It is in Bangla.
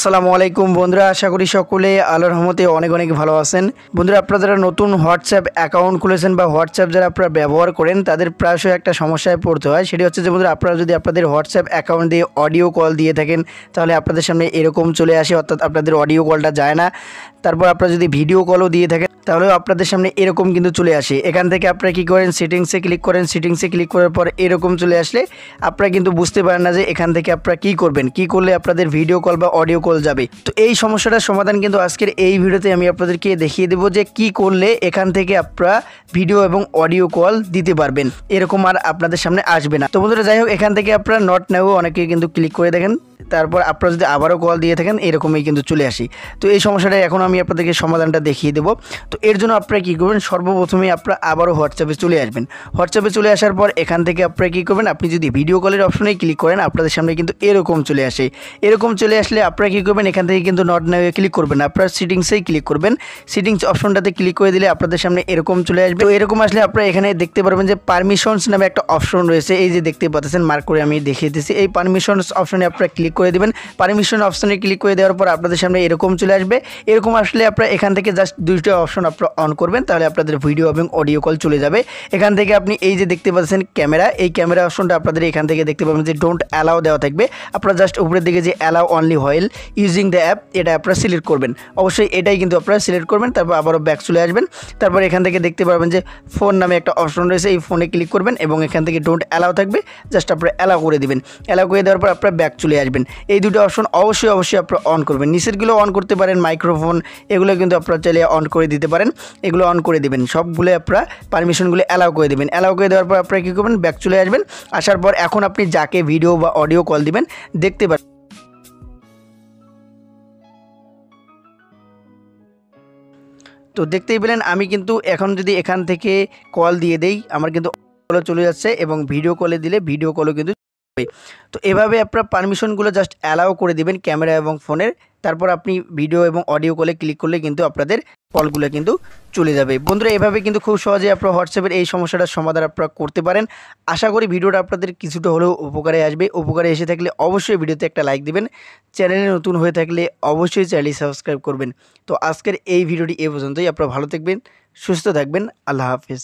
আসসালামু আলাইকুম বন্ধুরা, আশা করি সকলে আল্লাহর রহমতে অনেক অনেক ভালো আছেন। বন্ধুরা, আপনারা যারা নতুন হোয়াটসঅ্যাপ অ্যাকাউন্ট খুলেছেন বা হোয়াটসঅ্যাপ যারা আপনারা ব্যবহার করেন তাদের প্রায়শই একটা সমস্যায় পড়তে হয়। সেটি হচ্ছে যে বন্ধুরা, আপনারা যদি আপনাদের হোয়াটসঅ্যাপ অ্যাকাউন্ট দিয়ে অডিও কল দিয়ে থাকেন তাহলে আপনাদের সামনে এরকম চলে আসে, অর্থাৎ আপনাদের অডিও কলটা যায় না। তারপর আপনারা যদি ভিডিও কলও দিয়ে থাকেন তাহলেও আপনাদের সামনে এরকম কিন্তু চলে আসে। এখান থেকে আপনারা কী করেন, সেটিংসে ক্লিক করেন। সেটিংসে ক্লিক করার পর এরকম চলে আসলে আপনারা কিন্তু বুঝতে পারেন না যে এখান থেকে আপনারা কী করবেন, কী করলে আপনাদের ভিডিও কল বা অডিও কল যাবে। তো এই সমস্যাটার সমাধান কিন্তু আজকের এই ভিডিওতে আমি আপনাদেরকে দেখিয়ে দেবো যে কী করলে এখান থেকে আপনারা ভিডিও এবং অডিও কল দিতে পারবেন, এরকম আর আপনাদের সামনে আসবে না। তো বন্ধুরা, যাই হোক, এখান থেকে আপনারা নট নাও অনেকে কিন্তু ক্লিক করে দেখেন, তারপর আপনারা যদি আবারও কল দিয়ে থাকেন এরকমই কিন্তু চলে আসি। তো এই সমস্যাটা এখন আমি আপনাদেরকে সমাধানটা দেখিয়ে দেবো। তো এর জন্য আপনারা কী করবেন, সর্বপ্রথমে আপনারা আবারও হোয়াটসঅ্যাপে চলে আসবেন। হোয়াটসঅ্যাপে চলে আসার পর এখান থেকে আপনারা কী করবেন, আপনি যদি ভিডিও কলের অপশনে ক্লিক করেন আপনাদের সামনে কিন্তু এরকম চলে আসে। এরকম চলে আসলে আপনারা কী করবেন, এখান থেকে কিন্তু নট নাও ক্লিক করবেন, আপনারা সেটিংসেই ক্লিক করবেন। সেটিংস অপশনটাতে ক্লিক করে দিলে আপনাদের সামনে এরকম চলে আসবে। তো এরকম আসলে আপনারা এখানে দেখতে পারবেন যে পারমিশনস নামে একটা অপশন রয়েছে, এই যে দেখতে পাচ্ছেন মার্ক করে আমি দেখিয়ে দিচ্ছি। এই পারমিশনস অপশনে আপনারা ক্লিক করে দেবেন। পারমিশন অপশনে ক্লিক করে দেওয়ার পর আপনাদের সামনে এরকম চলে আসবে। এরকম আসলে আপনারা এখান থেকে জাস্ট দুইটা অপশন আপনারা অন করবেন, তাহলে আপনাদের ভিডিও এবং অডিও কল চলে যাবে। এখান থেকে আপনি এই যে দেখতে পাচ্ছেন ক্যামেরা, এই ক্যামেরা অপশনটা আপনাদের এখান থেকে দেখতে পাবেন যে ডোন্ট অ্যালাউ দেওয়া থাকবে। আপনারা জাস্ট উপরের দিকে যে allow only while using the app, এটা আপনারা সিলেক্ট করবেন। অবশ্যই এটাই কিন্তু আপনারা সিলেক্ট করবেন। তারপর আবারও ব্যাক চলে আসবেন। তারপর এখান থেকে দেখতে পারবেন যে ফোন নামে একটা অপশন রয়েছে, এই ফোনে ক্লিক করবেন এবং এখান থেকে ডোন্ট অ্যালাউ থাকবে, জাস্ট আপনারা অ্যালাউ করে দিবেন। অ্যালাউ করে দেওয়ার পর আপনারা ব্যাক চলে আসবেন। এই দুটো অপশন অবশ্যই আপনারা অন করবেন। নিচেরগুলো অন করতে পারেন, মাইক্রোফোন এগুলো কিন্তু আপনারা চাইলে অন করে দিতে পারেন, এগুলো অন করে দিবেন। সবগুলো আপনারা পারমিশনগুলো অ্যালাউ করে দেবেন। অ্যালাউ করে দেওয়ার পর আপনারা কী করবেন, ব্যাক চলে আসবেন। আসার পর এখন আপনি যাকে ভিডিও বা অডিও কল দিবেন দেখতে পারেন। তো দেখতেই পেলেন আমি কিন্তু এখন যদি এখান থেকে কল দিয়ে দেই আমার কিন্তু কলও চলে যাচ্ছে এবং ভিডিও কলে দিলে ভিডিও কলও কিন্তু। তো এভাবে আপনারা পারমিশনগুলো জাস্ট অ্যালাউ করে দিবেন ক্যামেরা এবং ফোনের। তারপর আপনি ভিডিও এবং অডিও কলে ক্লিক করলে কিন্তু আপনাদের কলগুলো কিন্তু চলে যাবে। বন্ধুরা, এভাবে কিন্তু খুব সহজে আপনারা হোয়াটসঅ্যাপের এই সমস্যাটার সমাধান আপনারা করতে পারেন। আশা করি ভিডিওটা আপনাদের কিছুটা হলেও উপকারে আসবে। উপকারে এসে থাকলে অবশ্যই ভিডিওতে একটা লাইক দিবেন। চ্যানেলে নতুন হয়ে থাকলে অবশ্যই চ্যানেলটি সাবস্ক্রাইব করবেন। তো আজকের এই ভিডিওটি এ পর্যন্তই। আপনারা ভালো থাকবেন, সুস্থ থাকবেন। আল্লাহ হাফেজ।